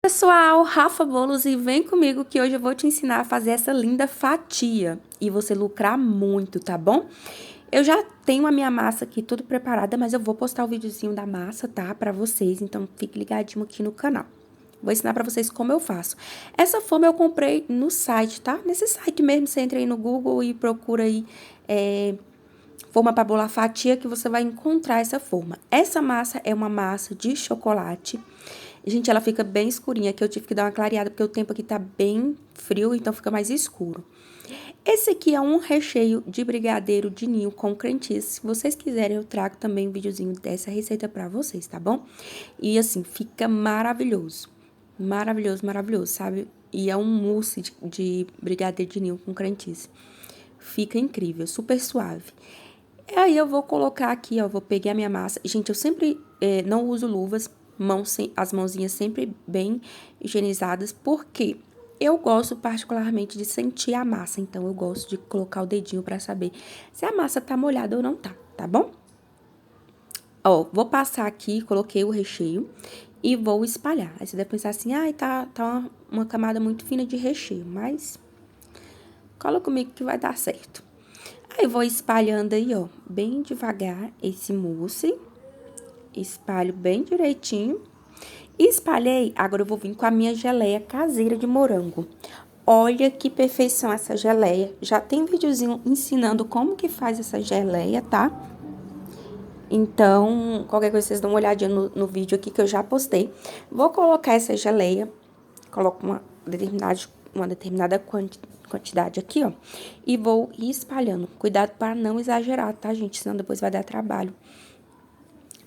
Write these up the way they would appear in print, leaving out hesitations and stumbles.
Pessoal, Rafa Bolos e vem comigo que hoje eu vou te ensinar a fazer essa linda fatia e você lucrar muito, tá bom? Eu já tenho a minha massa aqui tudo preparada, mas eu vou postar o videozinho da massa, tá? Pra vocês, então fique ligadinho aqui no canal. Vou ensinar pra vocês como eu faço. Essa forma eu comprei no site, tá? Nesse site mesmo, você entra aí no Google e procura aí, forma para bolar fatia que você vai encontrar essa forma. Essa massa é uma massa de chocolate. Gente, ela fica bem escurinha, que eu tive que dar uma clareada, porque o tempo aqui tá bem frio, então fica mais escuro. Esse aqui é um recheio de brigadeiro de ninho com creme cheese. Se vocês quiserem, eu trago também um videozinho dessa receita pra vocês, tá bom? E assim, fica maravilhoso. Maravilhoso, maravilhoso, sabe? E é um mousse de brigadeiro de ninho com creme cheese. Fica incrível, super suave. E aí, eu vou colocar aqui, ó, vou pegar a minha massa. Gente, eu sempre não uso luvas, as mãozinhas sempre bem higienizadas, porque eu gosto particularmente de sentir a massa. Então, eu gosto de colocar o dedinho pra saber se a massa tá molhada ou não tá, tá bom? Ó, vou passar aqui, coloquei o recheio e vou espalhar. Aí você deve pensar assim, ai, tá uma camada muito fina de recheio, mas cola comigo que vai dar certo. Aí, vou espalhando aí, ó, bem devagar esse mousse. Espalho bem direitinho. Espalhei, agora eu vou vir com a minha geleia caseira de morango. Olha que perfeição essa geleia. Já tem videozinho ensinando como que faz essa geleia, tá? Então, qualquer coisa vocês dão uma olhadinha no vídeo aqui que eu já postei. Vou colocar essa geleia, coloco uma determinada quantidade aqui, ó. E vou ir espalhando. Cuidado para não exagerar, tá, gente? Senão depois vai dar trabalho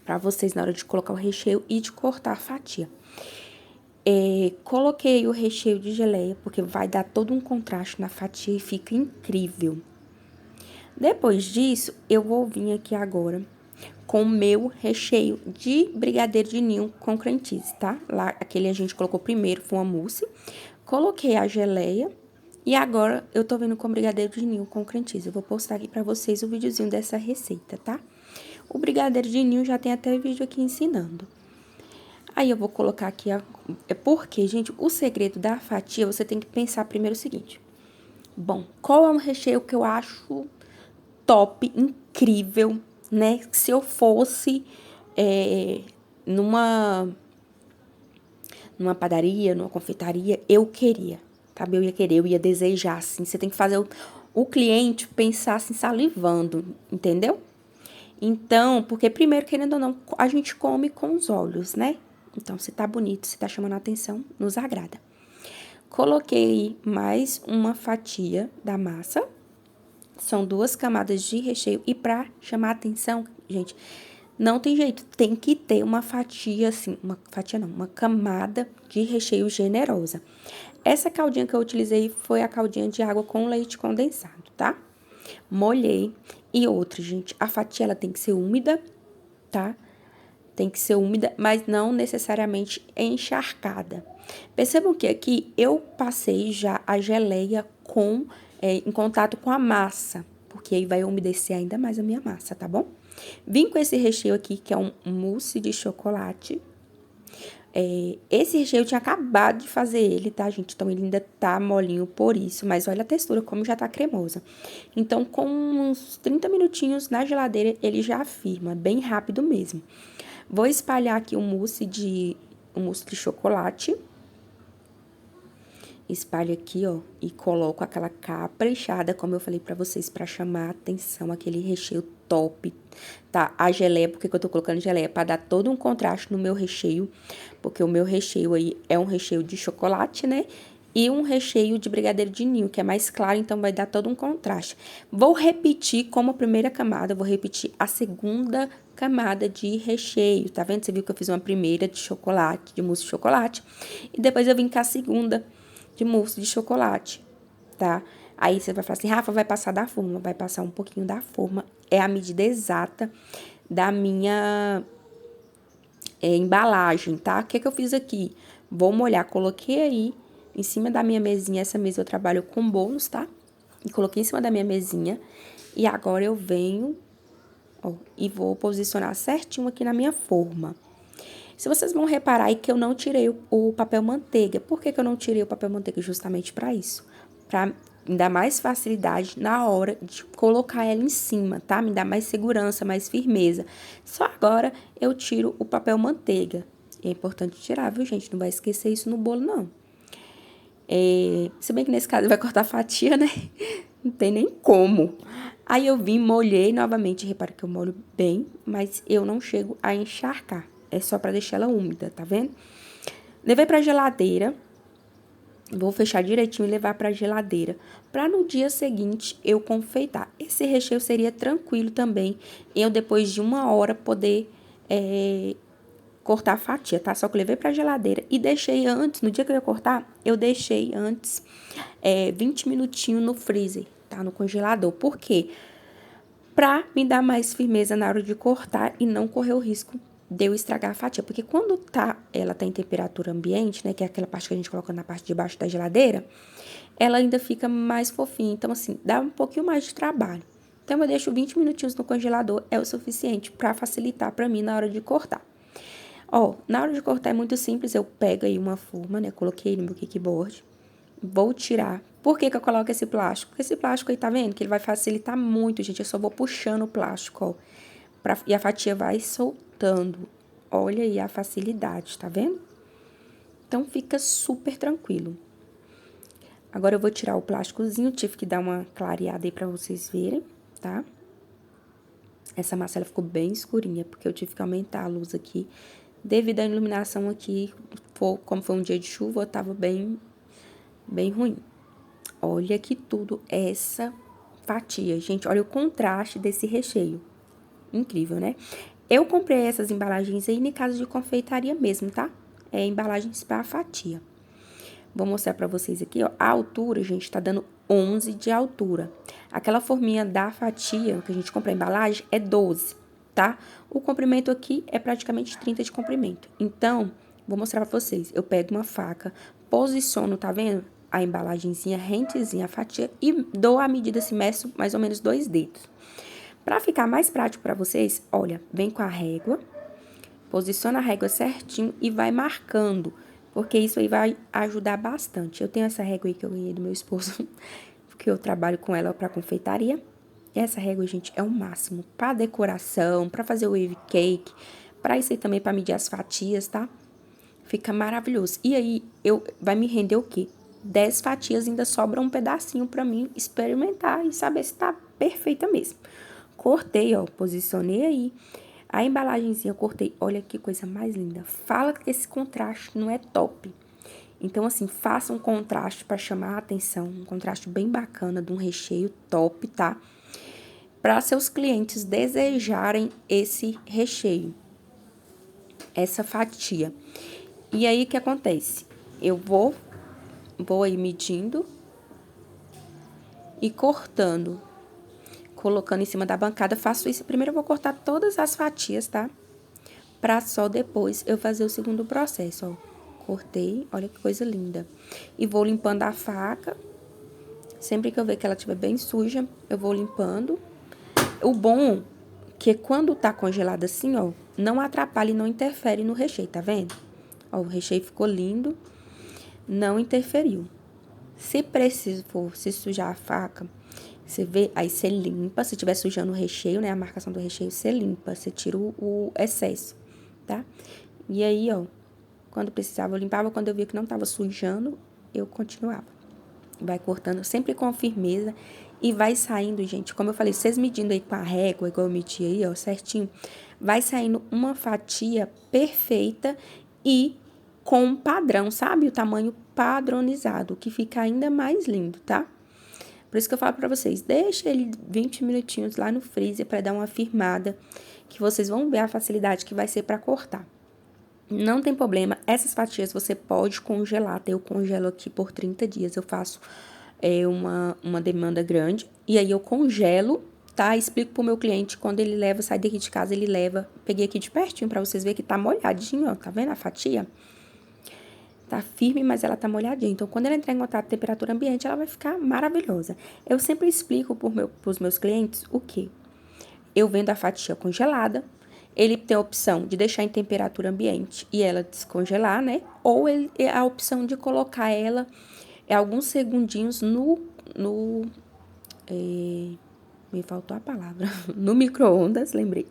pra vocês na hora de colocar o recheio e de cortar a fatia. Coloquei o recheio de geleia, porque vai dar todo um contraste na fatia e fica incrível. Depois disso, eu vou vir aqui agora com o meu recheio de brigadeiro de ninho com creme cheese, tá? Lá, aquele a gente colocou primeiro, foi uma mousse. Coloquei a geleia e agora eu tô vindo com brigadeiro de ninho com creme cheese. Eu vou postar aqui pra vocês o videozinho dessa receita, tá? O brigadeiro de ninho já tem até vídeo aqui ensinando. Aí, eu vou colocar aqui porque, gente, o segredo da fatia, você tem que pensar primeiro o seguinte. Bom, qual é um recheio que eu acho top, incrível, né? Se eu fosse numa padaria, numa confeitaria, eu queria, sabe? Eu ia desejar, assim. Você tem que fazer o cliente pensar, assim, salivando, entendeu? Então, porque primeiro, querendo ou não, a gente come com os olhos, né? Então, se tá bonito, se tá chamando a atenção, nos agrada. Coloquei mais uma fatia da massa. São 2 camadas de recheio. E pra chamar a atenção, gente, não tem jeito. Tem que ter uma fatia, assim, uma camada de recheio generosa. Essa caldinha que eu utilizei foi a caldinha de água com leite condensado, tá? Molhei. E outra, gente, a fatia, ela tem que ser úmida, tá? Tem que ser úmida, mas não necessariamente encharcada. Percebam que aqui eu passei já a geleia em contato com a massa, porque aí vai umedecer ainda mais a minha massa, tá bom? Vim com esse recheio aqui, que é um mousse de chocolate. Esse recheio eu tinha acabado de fazer ele, tá, gente? Então, ele ainda tá molinho por isso, mas olha a textura, como já tá cremosa. Então, com uns 30 minutinhos na geladeira, ele já firma, bem rápido mesmo. Vou espalhar aqui um mousse de chocolate. Espalho aqui, ó, e coloco aquela caprichada, como eu falei pra vocês, pra chamar a atenção, aquele recheio top, tá? A geleia, por que eu tô colocando geleia? Pra dar todo um contraste no meu recheio, porque o meu recheio aí é um recheio de chocolate, né? E um recheio de brigadeiro de ninho, que é mais claro, então vai dar todo um contraste. Vou repetir como a primeira camada, vou repetir a segunda camada de recheio, tá vendo? Você viu que eu fiz uma primeira de chocolate, de mousse de chocolate, e depois eu vim com a segunda de mousse de chocolate, tá? Aí, você vai falar assim, Rafa, vai passar da forma, vai passar um pouquinho da forma, é a medida exata da minha embalagem, tá? O que eu fiz aqui? Vou molhar, coloquei aí em cima da minha mesinha, essa mesa eu trabalho com bolos, tá? E coloquei em cima da minha mesinha, e agora eu venho, ó, e vou posicionar certinho aqui na minha forma. Se vocês vão reparar aí que eu não tirei o papel manteiga. Por que eu não tirei o papel manteiga? Justamente para isso. Para me dar mais facilidade na hora de colocar ela em cima, tá? Me dá mais segurança, mais firmeza. Só agora eu tiro o papel manteiga. É importante tirar, viu, gente? Não vai esquecer isso no bolo, não. Se bem que nesse caso vai cortar fatia, né? Não tem nem como. Aí eu vim, molhei novamente. Repara que eu molho bem, mas eu não chego a encharcar. É só pra deixar ela úmida, tá vendo? Levei pra geladeira. Vou fechar direitinho e levar pra geladeira. Pra no dia seguinte eu confeitar. Esse recheio seria tranquilo também. Eu, depois de 1 hora, poder cortar a fatia, tá? Só que eu levei pra geladeira e deixei antes, no dia que eu ia cortar, eu deixei antes 20 minutinhos no freezer, tá? No congelador. Por quê? Pra me dar mais firmeza na hora de cortar e não correr o risco de eu estragar a fatia. Porque quando ela tá em temperatura ambiente, né? Que é aquela parte que a gente coloca na parte de baixo da geladeira, ela ainda fica mais fofinha. Então, assim, dá um pouquinho mais de trabalho. Então, eu deixo 20 minutinhos no congelador, é o suficiente pra facilitar pra mim na hora de cortar. Ó, na hora de cortar é muito simples, eu pego aí uma forma, né? Coloquei no meu kickboard, vou tirar. Por que que eu coloco esse plástico? Porque esse plástico aí, tá vendo? Que ele vai facilitar muito, gente. Eu só vou puxando o plástico, ó. E a fatia vai soltando. Olha aí a facilidade, tá vendo? Então, fica super tranquilo. Agora, eu vou tirar o plásticozinho. Tive que dar uma clareada aí pra vocês verem, tá? Essa massa, ela ficou bem escurinha, porque eu tive que aumentar a luz aqui. Devido à iluminação aqui, como foi um dia de chuva, tava bem ruim. Olha que tudo essa fatia, gente. Olha o contraste desse recheio. Incrível, né? Eu comprei essas embalagens aí em casa de confeitaria mesmo, tá? Embalagens pra fatia. Vou mostrar pra vocês aqui, ó. A altura, gente, tá dando 11 de altura. Aquela forminha da fatia que a gente compra a embalagem é 12, tá? O comprimento aqui é praticamente 30 de comprimento. Então, vou mostrar pra vocês. Eu pego uma faca, posiciono, tá vendo? A embalagenzinha rentezinha, a fatia, e dou a medida, assim, meço mais ou menos 2 dedos. Pra ficar mais prático pra vocês, olha, vem com a régua, posiciona a régua certinho e vai marcando, porque isso aí vai ajudar bastante. Eu tenho essa régua aí que eu ganhei do meu esposo, porque eu trabalho com ela pra confeitaria. Essa régua, gente, é o máximo pra decoração, pra fazer o wave cake, pra isso aí também, pra medir as fatias, tá? Fica maravilhoso. E aí, vai me render o quê? 10 fatias, ainda sobra um pedacinho pra mim experimentar e saber se tá perfeita mesmo. Cortei, ó, posicionei aí. A embalagenzinha eu cortei. Olha que coisa mais linda. Fala que esse contraste não é top. Então, assim, faça um contraste pra chamar a atenção. Um contraste bem bacana de um recheio top, tá? Para seus clientes desejarem esse recheio, essa fatia. E aí, o que acontece? Eu vou aí medindo e cortando, colocando em cima da bancada. Faço isso. Primeiro eu vou cortar todas as fatias, tá? Pra só depois eu fazer o segundo processo, ó. Cortei, olha que coisa linda. E vou limpando a faca. Sempre que eu ver que ela estiver bem suja, eu vou limpando. O bom que quando tá congelado assim, ó, não atrapalha e não interfere no recheio, tá vendo? Ó, o recheio ficou lindo, não interferiu. Se preciso for se sujar a faca, você vê, aí você limpa. Se tiver sujando o recheio, né, a marcação do recheio, você limpa, você tira o excesso, tá? E aí, ó, quando precisava eu limpava, quando eu via que não tava sujando, eu continuava. Vai cortando sempre com firmeza e vai saindo, gente, como eu falei, vocês medindo aí com a régua, igual eu medi aí, ó, certinho, vai saindo uma fatia perfeita e com um padrão, sabe? O tamanho padronizado, que fica ainda mais lindo, tá? Por isso que eu falo pra vocês, deixa ele 20 minutinhos lá no freezer pra dar uma firmada, que vocês vão ver a facilidade que vai ser pra cortar. Não tem problema, essas fatias você pode congelar, eu congelo aqui por 30 dias, eu faço uma demanda grande, e aí eu congelo, tá? Explico pro meu cliente, quando ele leva, sai daqui de casa, ele leva, peguei aqui de pertinho pra vocês verem que tá molhadinho, ó, tá vendo a fatia? Tá firme, mas ela tá molhadinha, então quando ela entrar em contato com a temperatura ambiente, ela vai ficar maravilhosa. Eu sempre explico pros meus clientes o quê? Eu vendo a fatia congelada, Ele tem a opção de deixar em temperatura ambiente e ela descongelar, né? Ou ele a opção de colocar ela alguns segundinhos me faltou a palavra. No micro-ondas, lembrei.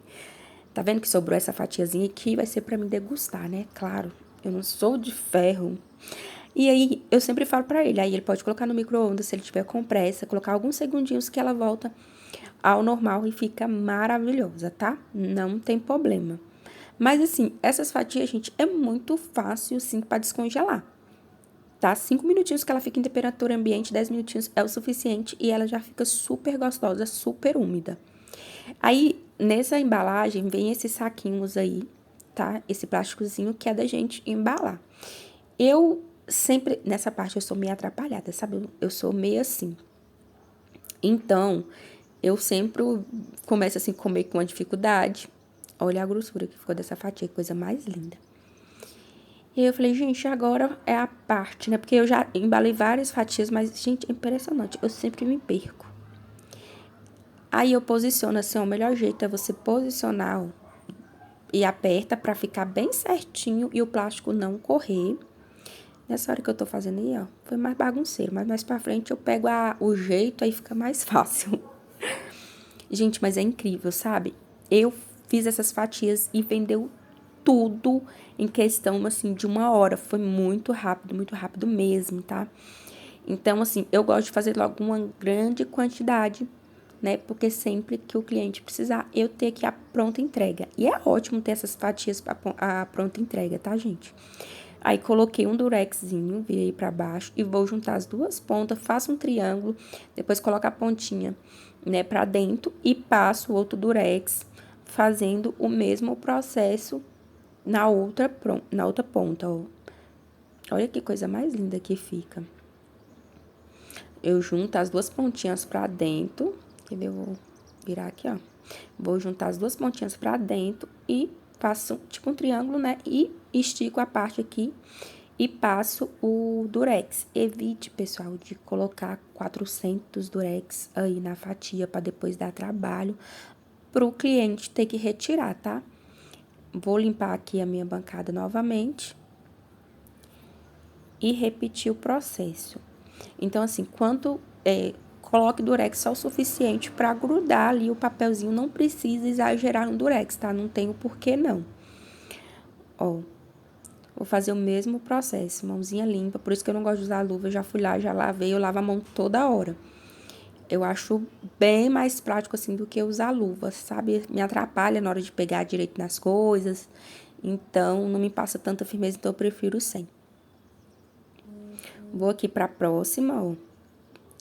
Tá vendo que sobrou essa fatiazinha aqui? Vai ser pra mim degustar, né? Claro, eu não sou de ferro. E aí, eu sempre falo pra ele, aí ele pode colocar no micro-ondas se ele tiver com pressa, colocar alguns segundinhos que ela volta ao normal e fica maravilhosa, tá? Não tem problema. Mas assim, essas fatias, gente, é muito fácil, sim, pra descongelar. Tá? 5 minutinhos que ela fica em temperatura ambiente, 10 minutinhos é o suficiente e ela já fica super gostosa, super úmida. Aí, nessa embalagem, vem esses saquinhos aí, tá? Esse plásticozinho que é da gente embalar. Eu sempre, nessa parte eu sou meio atrapalhada, sabe? Eu sou meio assim. Então, eu sempre começo assim, comer com uma dificuldade. Olha a grossura que ficou dessa fatia, que coisa mais linda. E aí eu falei, gente, agora é a parte, né? Porque eu já embalei várias fatias, mas, gente, é impressionante. Eu sempre me perco. Aí eu posiciono assim, ó, o melhor jeito é você posicionar, ó, e aperta pra ficar bem certinho e o plástico não correr. Nessa hora que eu tô fazendo aí, ó, foi mais bagunceiro, mas mais pra frente eu pego o jeito, aí fica mais fácil. Gente, mas é incrível, sabe? Eu fiz essas fatias e vendeu tudo em questão, assim, de 1 hora. Foi muito rápido mesmo, tá? Então, assim, eu gosto de fazer logo uma grande quantidade, né? Porque sempre que o cliente precisar, eu ter aqui a pronta entrega. E é ótimo ter essas fatias a pronta entrega, tá, gente? Aí, coloquei um durexzinho, virei pra baixo e vou juntar as duas pontas, faço um triângulo, depois coloco a pontinha, né, pra dentro e passo o outro durex, fazendo o mesmo processo na outra ponta, ó. Olha que coisa mais linda que fica. Eu junto as duas pontinhas pra dentro, quer ver? Eu vou virar aqui, ó. Vou juntar as duas pontinhas pra dentro e faço tipo um triângulo, né? E estico a parte aqui e passo o durex. Evite, pessoal, de colocar 400 durex aí na fatia para depois dar trabalho pro cliente ter que retirar, tá? Vou limpar aqui a minha bancada novamente e repetir o processo. Então, assim, coloque durex só o suficiente para grudar ali o papelzinho, não precisa exagerar no durex, tá? Não tem o porquê, não. Ó, vou fazer o mesmo processo, mãozinha limpa, por isso que eu não gosto de usar luva, eu já fui lá, já lavei, eu lavo a mão toda hora. Eu acho bem mais prático, assim, do que usar luva, sabe? Me atrapalha na hora de pegar direito nas coisas, então não me passa tanta firmeza, então eu prefiro sem. Vou aqui pra próxima, ó.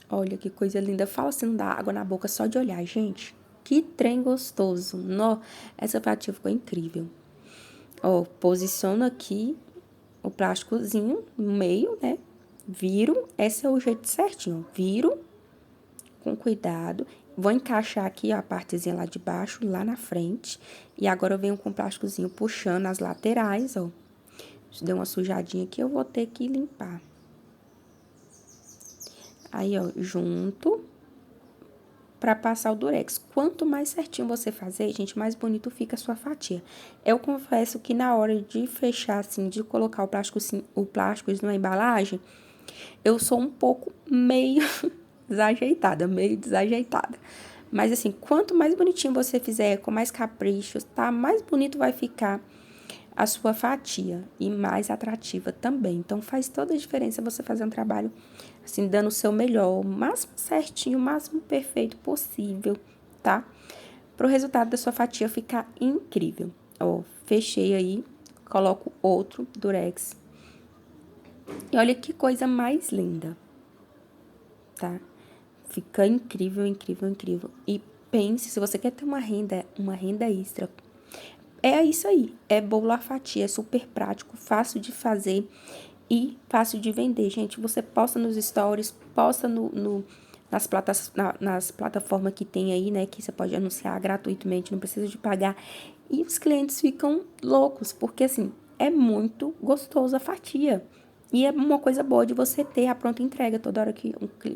Olha que coisa linda. Fala assim, não dá água na boca só de olhar, gente. Que trem gostoso. Nó, essa fatia ficou incrível. Ó, posiciono aqui o plásticozinho no meio, né? Viro, esse é o jeito certinho. Viro com cuidado. Vou encaixar aqui ó, a partezinha lá de baixo, lá na frente. E agora eu venho com o plásticozinho puxando as laterais, ó. Se deu uma sujadinha aqui, eu vou ter que limpar. Aí, ó, junto para passar o durex. Quanto mais certinho você fazer, gente, mais bonito fica a sua fatia. Eu confesso que na hora de fechar, assim, de colocar o plástico na embalagem, eu sou um pouco meio desajeitada. Mas, assim, quanto mais bonitinho você fizer, com mais caprichos, tá? Mais bonito vai ficar a sua fatia e mais atrativa também. Então, faz toda a diferença você fazer um trabalho assim, dando o seu melhor, o máximo certinho, o máximo perfeito possível, tá? Para o resultado da sua fatia ficar incrível. Ó, fechei aí, coloco outro durex. E olha que coisa mais linda, tá? Fica incrível, incrível, incrível. E pense, se você quer ter uma renda extra, é isso aí, é bolo à fatia, é super prático, fácil de fazer e fácil de vender, gente. Você posta nos stories, posta nas plataformas que tem aí, né, que você pode anunciar gratuitamente, não precisa de pagar. E os clientes ficam loucos, porque assim, é muito gostoso a fatia. E é uma coisa boa de você ter a pronta entrega toda hora que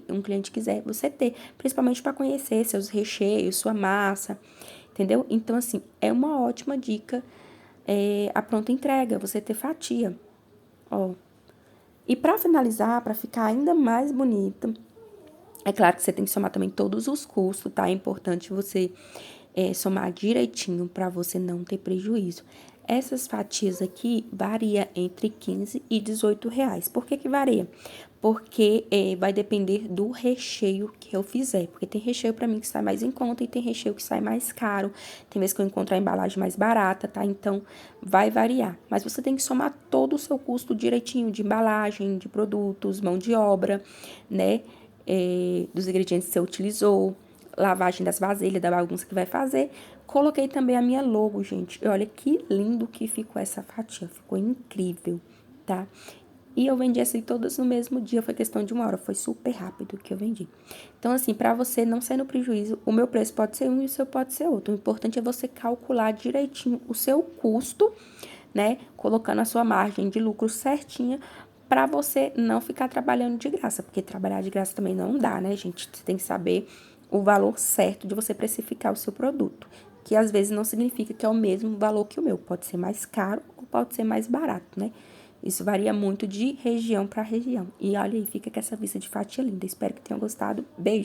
um cliente quiser, você ter, principalmente para conhecer seus recheios, sua massa, entendeu? Então, assim, é uma ótima dica a pronta entrega, você ter fatia, ó. E pra finalizar, pra ficar ainda mais bonita, é claro que você tem que somar também todos os custos, tá? É importante você somar direitinho pra você não ter prejuízo. Essas fatias aqui varia entre 15 e 18 reais. Por que que varia? Porque vai depender do recheio que eu fizer. Porque tem recheio pra mim que sai mais em conta e tem recheio que sai mais caro. Tem vezes que eu encontro a embalagem mais barata, tá? Então, vai variar. Mas você tem que somar todo o seu custo direitinho de embalagem, de produtos, mão de obra, né? Dos ingredientes que você utilizou, lavagem das vasilhas, da bagunça que vai fazer. Coloquei também a minha logo, gente. E olha que lindo que ficou essa fatia. Ficou incrível, tá? E eu vendi assim todas no mesmo dia, foi questão de 1 hora. Foi super rápido que eu vendi. Então, assim, pra você não sair no prejuízo, o meu preço pode ser um e o seu pode ser outro. O importante é você calcular direitinho o seu custo, né? Colocando a sua margem de lucro certinha, pra você não ficar trabalhando de graça. Porque trabalhar de graça também não dá, né, gente? Você tem que saber o valor certo de você precificar o seu produto. Que às vezes não significa que é o mesmo valor que o meu. Pode ser mais caro ou pode ser mais barato, né? Isso varia muito de região para região. E olha aí, fica com essa vista de fatia linda. Espero que tenham gostado. Beijo!